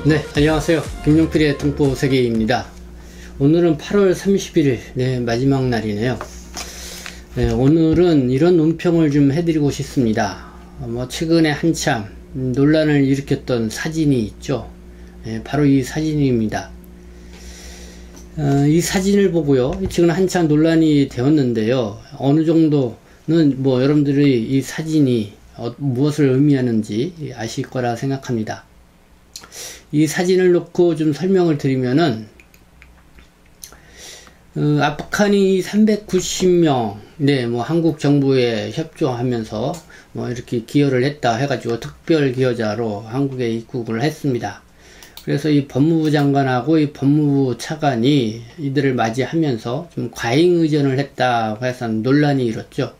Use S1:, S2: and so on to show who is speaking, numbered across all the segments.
S1: 네, 안녕하세요. 김용필의 동포세계입니다. 오늘은 8월 31일, 마지막 날이네요. 오늘은 이런 논평을 좀 해드리고 싶습니다. 최근에 한참 논란을 일으켰던 사진이 있죠. 바로 이 사진입니다. 이 사진을 보고요, 지금 한참 논란이 되었는데요. 어느 정도는 여러분들이 이 사진이 무엇을 의미하는지 아실 거라 생각합니다. 이 사진을 놓고 좀 설명을 드리면은, 아프간이 390명, 한국 정부에 협조하면서, 이렇게 기여를 했다 해가지고 특별 기여자로 한국에 입국을 했습니다. 그래서 이 법무부 장관하고 이 법무부 차관이 이들을 맞이하면서 좀 과잉 의전을 했다고 해서 논란이 일었죠.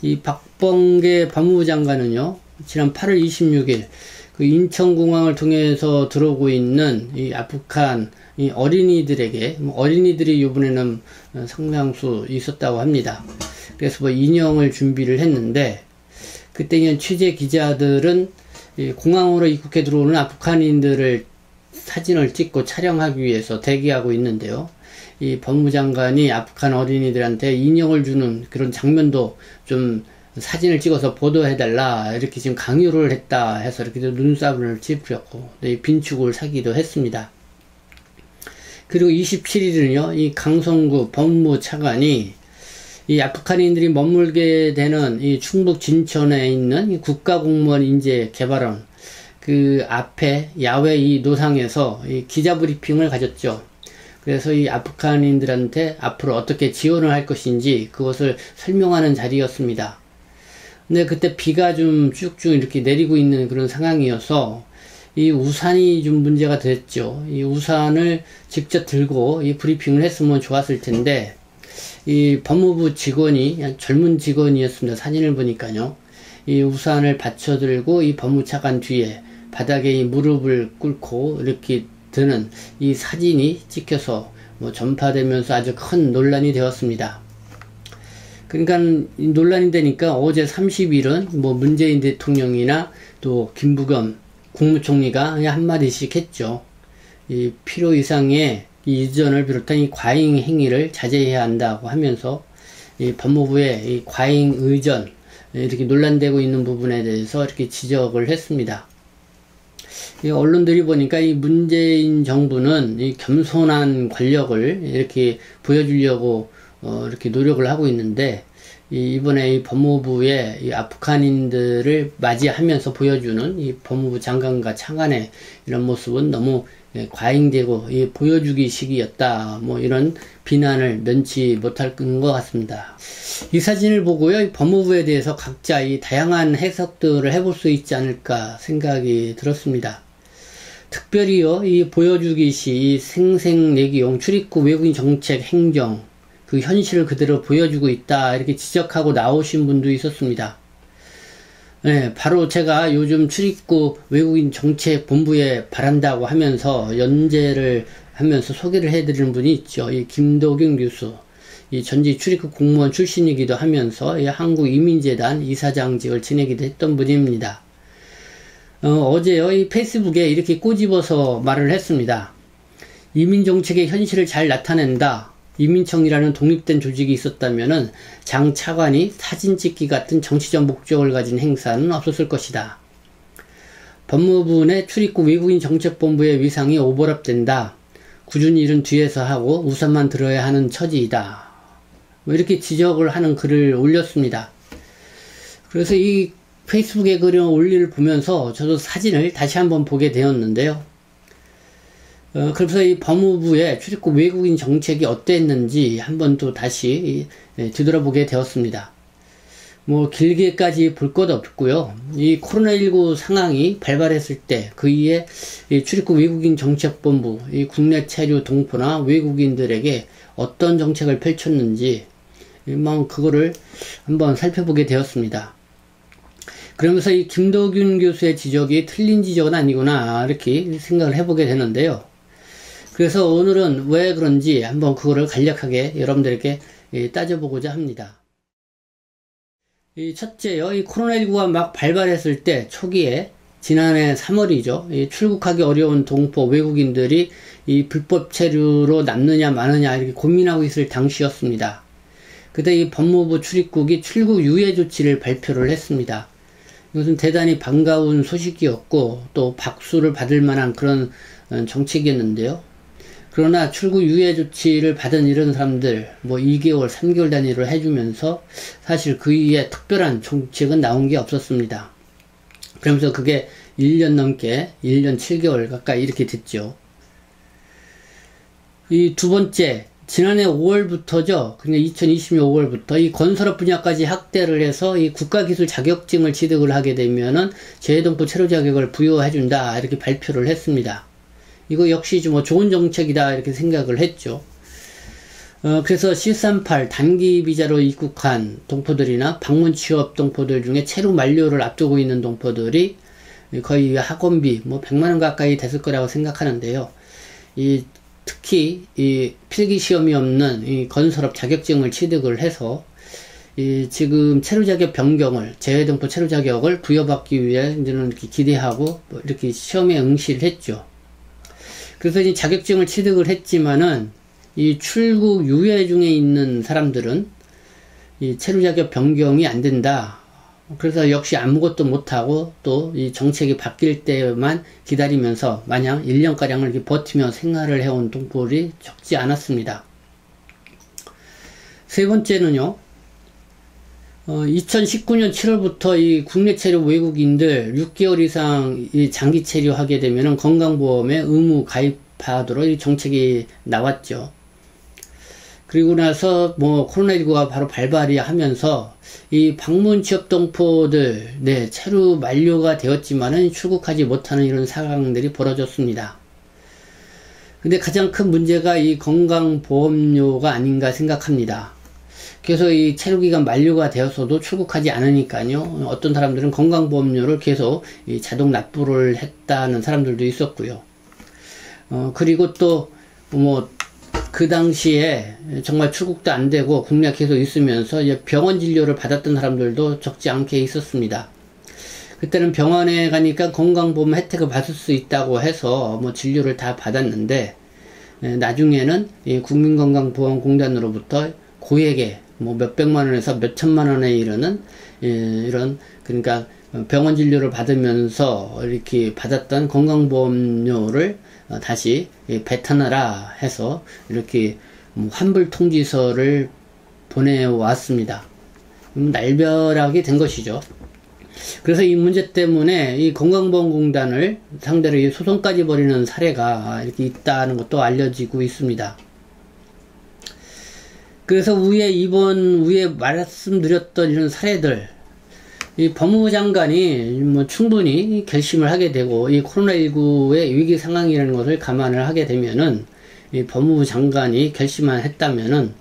S1: 이 박범계 법무부 장관은요, 지난 8월 26일, 그 인천공항을 통해서 들어오고 있는 이 아프간 이 어린이들에게, 어린이들이 이번에는 상당수 있었다고 합니다. 그래서 인형을 준비를 했는데, 그때 취재 기자들은 이 공항으로 입국해 들어오는 아프간인들을 사진을 찍고 촬영하기 위해서 대기하고 있는데요. 이 법무장관이 아프간 어린이들한테 인형을 주는 그런 장면도 좀 사진을 찍어서 보도해달라, 이렇게 지금 강요를 했다 해서 이렇게 눈싸움을 찌푸렸고, 빈축을 사기도 했습니다. 그리고 27일은요, 이 강성구 법무부 차관이 이 아프간인들이 머물게 되는 이 충북 진천에 있는 이 국가공무원 인재 개발원 그 앞에 야외 이 노상에서 이 기자 브리핑을 가졌죠. 그래서 이 아프간인들한테 앞으로 어떻게 지원을 할 것인지 그것을 설명하는 자리였습니다. 근데 그때 비가 좀 쭉쭉 이렇게 내리고 있는 그런 상황이어서 이 우산이 좀 문제가 됐죠. 이 우산을 직접 들고 이 브리핑을 했으면 좋았을 텐데, 이 법무부 직원이, 젊은 직원이었습니다. 사진을 보니까요. 이 우산을 받쳐들고 이 법무차관 뒤에 바닥에 이 무릎을 꿇고 이렇게 드는 이 사진이 찍혀서 전파되면서 아주 큰 논란이 되었습니다. 그러니까 논란이 되니까 어제 30일은 문재인 대통령이나 또 김부겸 국무총리가 그냥 한마디씩 했죠. 이 필요 이상의 이 이전을 비롯한 이 과잉 행위를 자제해야 한다고 하면서 이 법무부의 이 과잉 의전, 이렇게 논란되고 있는 부분에 대해서 이렇게 지적을 했습니다. 이 언론들이 보니까 이 문재인 정부는 이 겸손한 권력을 이렇게 보여주려고 이렇게 노력을 하고 있는데, 이번에 이 법무부의 이 아프간인들을 맞이하면서 보여주는 이 법무부 장관과 차관의 이런 모습은 너무 과잉되고 보여주기식이었다, 이런 비난을 면치 못할 것 같습니다. 이 사진을 보고요, 이 법무부에 대해서 각자 이 다양한 해석들을 해볼 수 있지 않을까 생각이 들었습니다. 특별히요, 이 보여주기식, 이 생생내기용 출입국 외국인 정책 행정, 그 현실을 그대로 보여주고 있다, 이렇게 지적하고 나오신 분도 있었습니다. 바로 제가 요즘 출입국 외국인 정책 본부에 바란다고 하면서 연재를 하면서 소개를 해드리는 분이 있죠. 이 김도균 교수, 이 전직 출입국 공무원 출신이기도 하면서 이 한국이민재단 이사장직을 지내기도 했던 분입니다. 어제요, 이 페이스북에 이렇게 꼬집어서 말을 했습니다. 이민정책의 현실을 잘 나타낸다. 이민청이라는 독립된 조직이 있었다면은 장 차관이 사진 찍기 같은 정치적 목적을 가진 행사는 없었을 것이다. 법무부 내 출입국 외국인 정책본부의 위상이 오버랩된다. 꾸준히 일은 뒤에서 하고 우선만 들어야 하는 처지이다. 이렇게 지적을 하는 글을 올렸습니다. 그래서 이 페이스북에 글을 올리를 보면서 저도 사진을 다시 한번 보게 되었는데요. 그래서 이 법무부의 출입국 외국인 정책이 어땠는지 한번 또 다시 뒤돌아보게 되었습니다. 길게까지 볼 것 없고요. 이 코로나19 상황이 발발했을 때 그 이에 이 출입국 외국인 정책본부, 이 국내 체류 동포나 외국인들에게 어떤 정책을 펼쳤는지 그거를 한번 살펴보게 되었습니다. 그러면서 이 김도균 교수의 지적이 틀린 지적은 아니구나, 이렇게 생각을 해보게 되는데요. 그래서 오늘은 왜 그런지 한번 그거를 간략하게 여러분들에게 따져보고자 합니다. 첫째요, 이 코로나19가 막 발발했을 때 초기에 지난해 3월이죠. 이 출국하기 어려운 동포 외국인들이 이 불법 체류로 남느냐 마느냐 이렇게 고민하고 있을 당시였습니다. 그때 이 법무부 출입국이 출국 유예 조치를 발표를 했습니다. 이것은 대단히 반가운 소식이었고 또 박수를 받을 만한 그런 정책이었는데요. 그러나 출국 유예 조치를 받은 이런 사람들 2개월, 3개월 단위로 해주면서 사실 그 이후에 특별한 정책은 나온 게 없었습니다. 그러면서 그게 1년 넘게 1년 7개월 가까이 이렇게 됐죠. 이 두 번째, 지난해 5월부터죠. 그러니까 2020년 5월부터 이 건설업 분야까지 확대를 해서 이 국가기술 자격증을 취득을 하게 되면은 재외동포 체류 자격을 부여해준다 이렇게 발표를 했습니다. 이거 역시 좀 좋은 정책이다 이렇게 생각을 했죠. 그래서 C38 단기 비자로 입국한 동포들이나 방문 취업 동포들 중에 체류 만료를 앞두고 있는 동포들이 거의 학원비 100만 원 가까이 됐을 거라고 생각하는데요. 특히 이 필기 시험이 없는 이 건설업 자격증을 취득을 해서 지금 체류 자격 변경을 재외동포 체류 자격을 부여받기 위해 이제는 이렇게 기대하고 이렇게 시험에 응시를 했죠. 그래서 이 자격증을 취득을 했지만은 이 출국 유예 중에 있는 사람들은 이 체류 자격 변경이 안 된다. 그래서 역시 아무것도 못하고 또 이 정책이 바뀔 때만 기다리면서 마냥 1년가량을 이렇게 버티며 생활을 해온 동포들이 적지 않았습니다. 세 번째는요, 2019년 7월부터 이 국내 체류 외국인들 6개월 이상 이 장기 체류하게 되면은 건강보험에 의무 가입하도록 이 정책이 나왔죠. 그리고 나서 코로나19가 바로 발발이 하면서 이 방문 취업 동포들 체류 만료가 되었지만은 출국하지 못하는 이런 상황들이 벌어졌습니다. 근데 가장 큰 문제가 이 건강보험료가 아닌가 생각합니다. 그래서 이 체류기간 만료가 되었어도 출국하지 않으니까요. 어떤 사람들은 건강보험료를 계속 이 자동 납부를 했다는 사람들도 있었고요. 그리고 또 그 당시에 정말 출국도 안 되고 국내에 계속 있으면서 병원 진료를 받았던 사람들도 적지 않게 있었습니다. 그때는 병원에 가니까 건강보험 혜택을 받을 수 있다고 해서 진료를 다 받았는데 나중에는 이 국민건강보험공단으로부터 고액의 몇백만 원에서 몇천만 원에 이르는 이런 그러니까 병원 진료를 받으면서 이렇게 받았던 건강보험료를 다시 배탄하라 해서 이렇게 환불 통지서를 보내왔습니다. 날벼락이 된 것이죠. 그래서 이 문제 때문에 이 건강보험공단을 상대로 이 소송까지 벌이는 사례가 이렇게 있다는 것도 알려지고 있습니다. 그래서 위에 말씀드렸던 이런 사례들, 이 법무부 장관이 충분히 결심을 하게 되고 이 코로나19의 위기 상황이라는 것을 감안을 하게 되면은 이 법무부 장관이 결심만 했다면은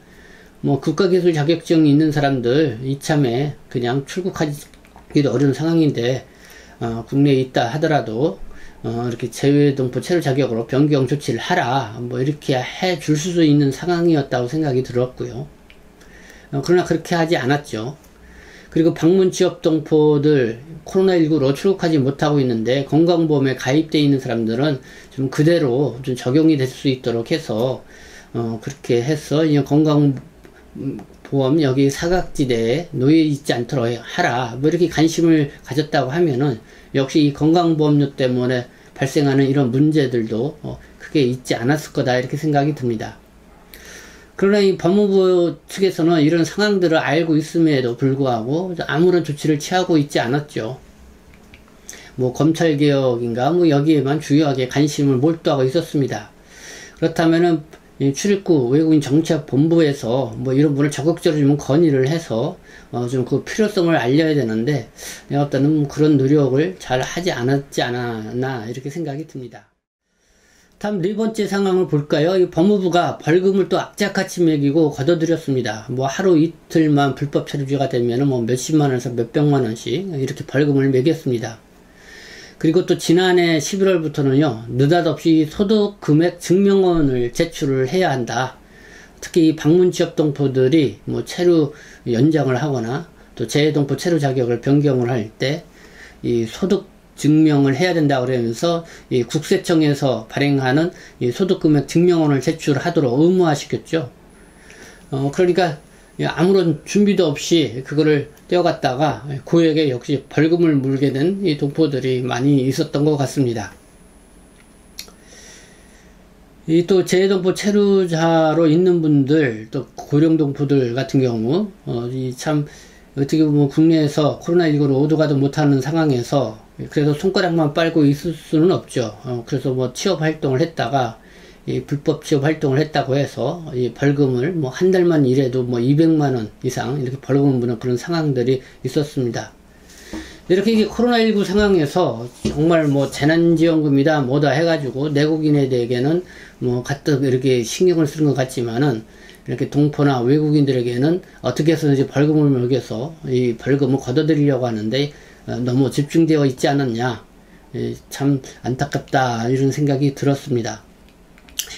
S1: 국가기술 자격증이 있는 사람들 이참에 그냥 출국하기도 어려운 상황인데 국내에 있다 하더라도 이렇게 재외동포 체류 자격으로 변경 조치를 하라 이렇게 해 줄 수도 있는 상황이었다고 생각이 들었고요. 그러나 그렇게 하지 않았죠. 그리고 방문 취업 동포들 코로나19로 출국하지 못하고 있는데 건강보험에 가입되어 있는 사람들은 좀 그대로 좀 적용이 될 수 있도록 해서 그렇게 해서 건강보험 여기 사각지대에 놓여 있지 않도록 하라 이렇게 관심을 가졌다고 하면은 역시 이 건강보험료 때문에 발생하는 이런 문제들도 크게 있지 않았을 거다 이렇게 생각이 듭니다. 그러나 이 법무부 측에서는 이런 상황들을 알고 있음에도 불구하고 아무런 조치를 취하고 있지 않았죠. 검찰개혁인가 여기에만 주요하게 관심을 몰두하고 있었습니다. 그렇다면은 출입국 외국인 정책본부에서 이런 분을 적극적으로 좀 건의를 해서 좀 그 필요성을 알려야 되는데 내가 봤을 때는 그런 노력을 잘 하지 않았지 않았나 이렇게 생각이 듭니다. 다음 네 번째 상황을 볼까요? 이 법무부가 벌금을 또 악착같이 매기고 걷어들였습니다. 하루 이틀만 불법 체류지가 되면은 몇십만 원에서 몇백만 원씩 이렇게 벌금을 매겼습니다. 그리고 또 지난해 11월부터는요, 느닷없이 소득 금액 증명원을 제출을 해야 한다. 특히 이 방문 취업 동포들이 체류 연장을 하거나 또 재외동포 체류 자격을 변경을 할 때 이 소득 증명을 해야 된다 그러면서 이 국세청에서 발행하는 이 소득금액 증명원을 제출하도록 의무화시켰죠. 그러니까 아무런 준비도 없이 그거를 떼어갔다가 고액의 역시 벌금을 물게 된 이 동포들이 많이 있었던 것 같습니다. 이 또 재외동포 체류자로 있는 분들, 또 고령동포들 같은 경우, 이 참, 어떻게 보면 국내에서 코로나19로 오도 가도 못하는 상황에서 그래도 손가락만 빨고 있을 수는 없죠. 그래서 뭐 취업 활동을 했다가, 이 불법 취업 활동을 했다고 해서 이 벌금을 뭐 한 달만 일해도 뭐 200만원 이상 이렇게 벌금을 무는 그런 상황들이 있었습니다. 이렇게 코로나19 상황에서 정말 뭐 재난지원금이다 뭐다 해가지고 내국인에게는 뭐 가뜩 이렇게 신경을 쓰는 것 같지만은 이렇게 동포나 외국인들에게는 어떻게 해서든지 벌금을 매겨서 이 벌금을 걷어들이려고 하는데 너무 집중되어 있지 않았냐. 참 안타깝다 이런 생각이 들었습니다.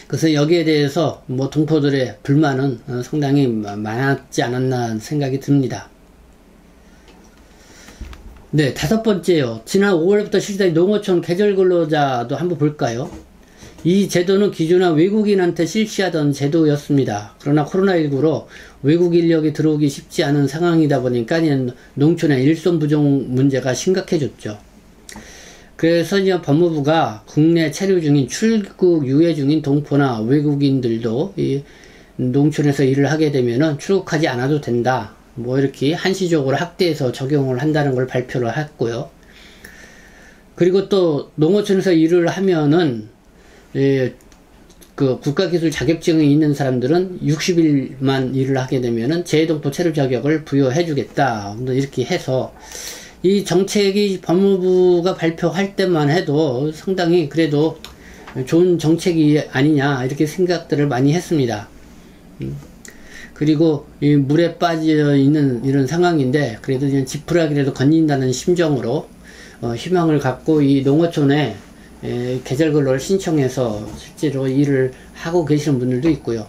S1: 그래서 여기에 대해서 뭐 동포들의 불만은 상당히 많았지 않았나 생각이 듭니다. 네, 5번째요. 지난 5월부터 실시된 농어촌 계절 근로자도 한번 볼까요? 이 제도는 기존에 외국인한테 실시하던 제도였습니다. 그러나 코로나19로 외국 인력이 들어오기 쉽지 않은 상황이다 보니까 농촌의 일손 부족 문제가 심각해졌죠. 그래서 이제 법무부가 국내 체류 중인 출국 유예 중인 동포나 외국인들도 이 농촌에서 일을 하게 되면은 출국하지 않아도 된다. 뭐 이렇게 한시적으로 확대해서 적용을 한다는 걸 발표를 했고요. 그리고 또 농어촌에서 일을 하면은 그 국가기술 자격증이 있는 사람들은 60일만 일을 하게 되면은 재외동포 체류 자격을 부여해 주겠다. 이렇게 해서 이 정책이 법무부가 발표할 때만 해도 상당히 그래도 좋은 정책이 아니냐 이렇게 생각들을 많이 했습니다. 그리고 이 물에 빠져 있는 이런 상황인데 그래도 그냥 지푸라기라도 건진다는 심정으로 희망을 갖고 이 농어촌에 계절 근로를 신청해서 실제로 일을 하고 계시는 분들도 있고요.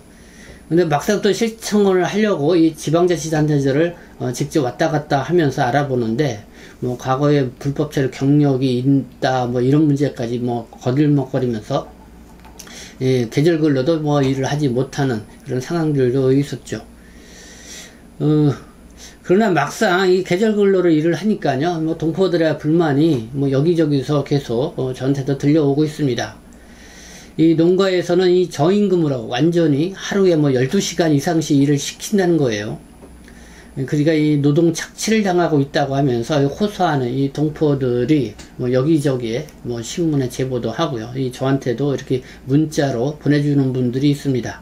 S1: 근데 막상 또 신청을 하려고 이 지방자치단체들을 직접 왔다 갔다 하면서 알아보는데 뭐 과거에 불법 체류 경력이 있다 뭐 이런 문제까지 뭐 거들먹거리면서 계절 근로도 뭐 일을 하지 못하는 그런 상황들도 있었죠. 그러나 막상 이 계절 근로를 일을 하니까요, 뭐 동포들의 불만이 뭐 여기저기서 계속 저한테도 들려오고 있습니다. 이 농가에서는 이 저임금으로 완전히 하루에 뭐 12시간 이상씩 일을 시킨다는 거예요. 그러니까 이 노동 착취를 당하고 있다고 하면서 호소하는 이 동포들이 뭐 여기저기에 뭐 신문에 제보도 하고요. 이 저한테도 이렇게 문자로 보내주는 분들이 있습니다.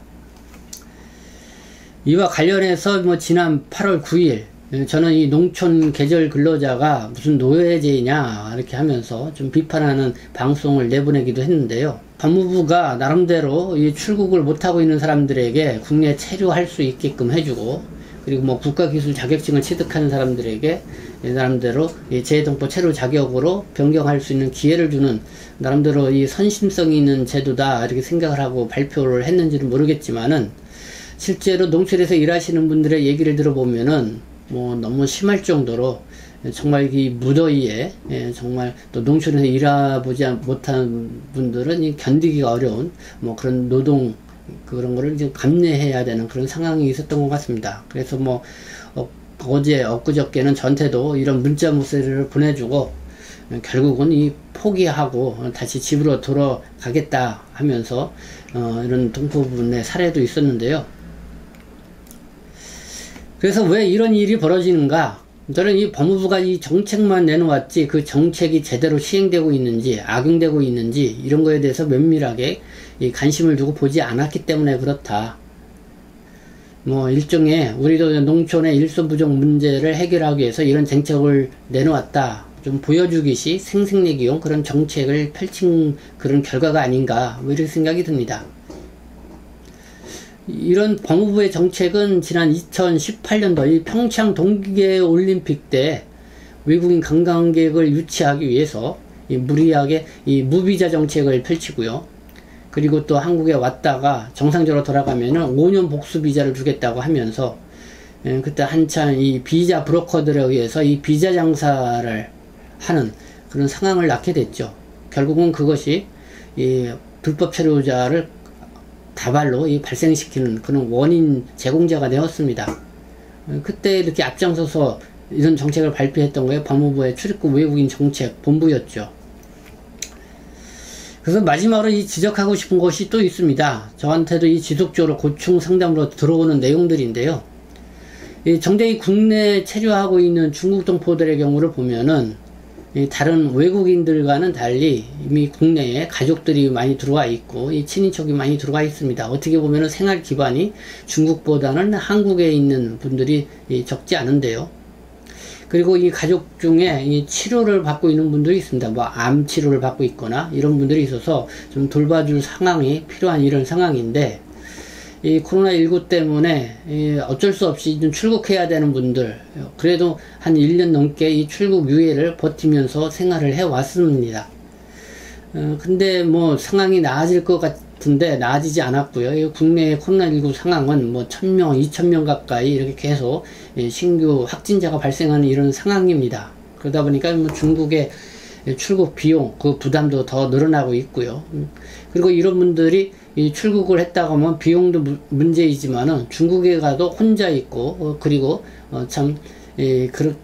S1: 이와 관련해서 뭐 지난 8월 9일 저는 이 농촌 계절 근로자가 무슨 노예제냐 이렇게 하면서 좀 비판하는 방송을 내보내기도 했는데요. 법무부가 나름대로 이 출국을 못하고 있는 사람들에게 국내에 체류할 수 있게끔 해주고 그리고 뭐 국가기술 자격증을 취득하는 사람들에게 나름대로 이 재외동포 체류 자격으로 변경할 수 있는 기회를 주는 나름대로 이 선심성이 있는 제도다 이렇게 생각을 하고 발표를 했는지는 모르겠지만은 실제로 농촌에서 일하시는 분들의 얘기를 들어보면은 뭐 너무 심할 정도로 정말 이 무더위에 정말 또 농촌에서 일해보지 못한 분들은 견디기가 어려운 뭐 그런 노동 그런 거를 이제 감내해야 되는 그런 상황이 있었던 것 같습니다. 그래서 뭐 어제 엊그저께는 저한테도 이런 문자 메시지를 보내주고 결국은 이 포기하고 다시 집으로 돌아가겠다 하면서 이런 동포분의 사례도 있었는데요. 그래서 왜 이런 일이 벌어지는가? 저는 이 법무부가 이 정책만 내놓았지 그 정책이 제대로 시행되고 있는지 악용되고 있는지 이런 거에 대해서 면밀하게 이 관심을 두고 보지 않았기 때문에 그렇다. 뭐 일종의 우리도 농촌의 일손 부족 문제를 해결하기 위해서 이런 정책을 내놓았다. 좀 보여주기식 생색내기용 그런 정책을 펼친 그런 결과가 아닌가 뭐 이런 생각이 듭니다. 이런 법무부의 정책은 지난 2018년도 이 평창 동계올림픽 때 외국인 관광객을 유치하기 위해서 이 무리하게 이 무비자 정책을 펼치고요. 그리고 또 한국에 왔다가 정상적으로 돌아가면은 5년 복수 비자를 주겠다고 하면서 그때 한참 이 비자 브로커들에 의해서 이 비자 장사를 하는 그런 상황을 낳게 됐죠. 결국은 그것이 이 불법 체류자를 다발로 발생시키는 그런 원인 제공자가 되었습니다. 그때 이렇게 앞장서서 이런 정책을 발표했던 거예요. 법무부의 출입국 외국인 정책 본부였죠. 그래서 마지막으로 지적하고 싶은 것이 또 있습니다. 저한테도 지속적으로 고충 상담으로 들어오는 내용들인데요. 정작 국내에 체류하고 있는 중국 동포들의 경우를 보면은 다른 외국인들과는 달리 이미 국내에 가족들이 많이 들어와 있고 친인척이 많이 들어와 있습니다. 어떻게 보면 생활 기반이 중국보다는 한국에 있는 분들이 적지 않은데요. 그리고 이 가족 중에 치료를 받고 있는 분들이 있습니다. 뭐 암 치료를 받고 있거나 이런 분들이 있어서 좀 돌봐줄 상황이 필요한 이런 상황인데, 이 코로나19 때문에 어쩔 수 없이 좀 출국해야 되는 분들, 그래도 한 1년 넘게 이 출국 유예를 버티면서 생활을 해 왔습니다. 근데 뭐 상황이 나아질 것 같은데 나아지지 않았고요. 이 국내의 코로나19 상황은 뭐 1000명, 2000명 가까이 이렇게 계속 신규 확진자가 발생하는 이런 상황입니다. 그러다 보니까 뭐 중국의 출국 비용, 그 부담도 더 늘어나고 있고요. 그리고 이런 분들이 출국을 했다고 하면 비용도 문제이지만은 중국에 가도 혼자 있고, 그리고 참 그런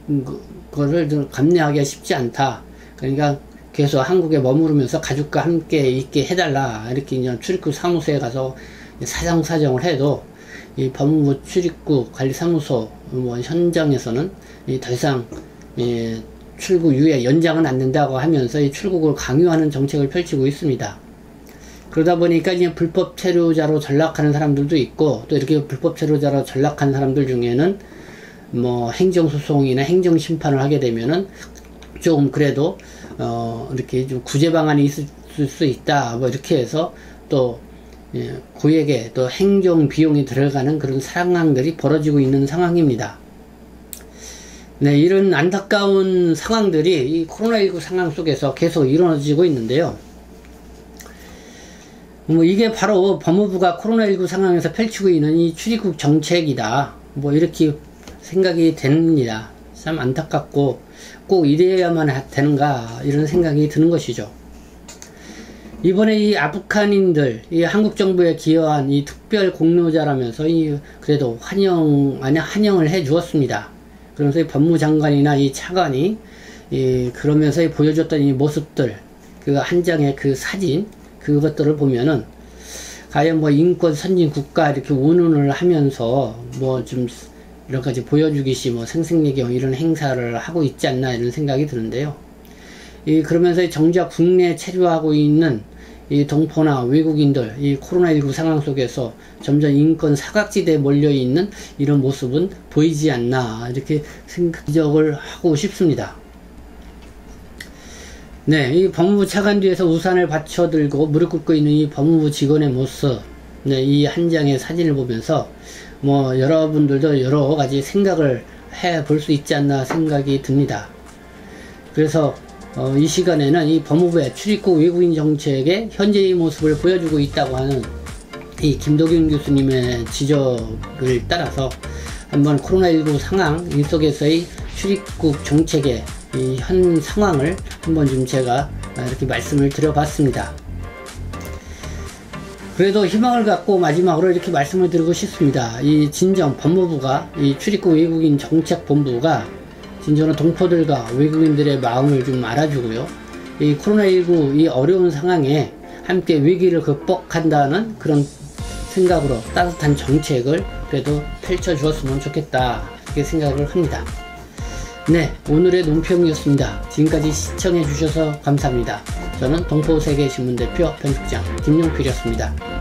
S1: 거를 좀 감내하기가 쉽지 않다. 그러니까 계속 한국에 머무르면서 가족과 함께 있게 해달라, 이렇게 그냥 출입국 사무소에 가서 사정을 해도 이 법무부 출입국 관리사무소 뭐 현장에서는 더 이상 출국 유예 연장은 안 된다고 하면서 이 출국을 강요하는 정책을 펼치고 있습니다. 그러다 보니까 이제 불법 체류자로 전락하는 사람들도 있고, 또 이렇게 불법 체류자로 전락한 사람들 중에는 뭐 행정소송이나 행정심판을 하게 되면은 좀 그래도 이렇게 좀 구제 방안이 있을 수 있다, 뭐 이렇게 해서 또 고액의 또 행정 비용이 들어가는 그런 상황들이 벌어지고 있는 상황입니다. 네, 이런 안타까운 상황들이 이 코로나19 상황 속에서 계속 이루어지고 있는데요. 뭐 이게 바로 법무부가 코로나19 상황에서 펼치고 있는 이 출입국 정책이다, 뭐 이렇게 생각이 됩니다. 참 안타깝고 꼭 이래야만 되는가, 이런 생각이 드는 것이죠. 이번에 이 아프간인들, 이 한국 정부에 기여한 이 특별 공로자라면서 그래도 환영을 해 주었습니다. 그러면서 이 법무장관이나 이 차관이 그러면서 보여줬던 이 모습들, 그 한 장의 그 사진, 그것들을 보면은 과연 뭐 인권 선진 국가 이렇게 운운을 하면서 뭐 좀 여러 가지 보여주기시 뭐 생색내기 이런 행사를 하고 있지 않나, 이런 생각이 드는데요. 그러면서 정작 국내에 체류하고 있는 이 동포나 외국인들, 이 코로나19 상황 속에서 점점 인권 사각지대에 몰려있는 이런 모습은 보이지 않나, 이렇게 지적을 하고 싶습니다. 네, 이 법무부 차관 뒤에서 우산을 받쳐들고 무릎 꿇고 있는 이 법무부 직원의 모습, 네, 이 한 장의 사진을 보면서 뭐 여러분들도 여러 가지 생각을 해 볼 수 있지 않나 생각이 듭니다. 그래서 이 시간에는 이 법무부의 출입국 외국인 정책의 현재의 모습을 보여주고 있다고 하는 이 김도균 교수님의 지적을 따라서 한번 코로나19 상황 이 속에서의 출입국 정책의 이 현 상황을 한번 좀 제가 이렇게 말씀을 드려봤습니다. 그래도 희망을 갖고 마지막으로 이렇게 말씀을 드리고 싶습니다. 이 진정 법무부가, 이 출입국 외국인 정책본부가 진정으로 동포들과 외국인들의 마음을 좀 알아주고요, 이 코로나19 이 어려운 상황에 함께 위기를 극복한다는 그런 생각으로 따뜻한 정책을 그래도 펼쳐 주었으면 좋겠다, 이렇게 생각을 합니다. 네, 오늘의 논평이었습니다. 지금까지 시청해 주셔서 감사합니다. 저는 동포세계신문 대표 편집장 김용필이었습니다.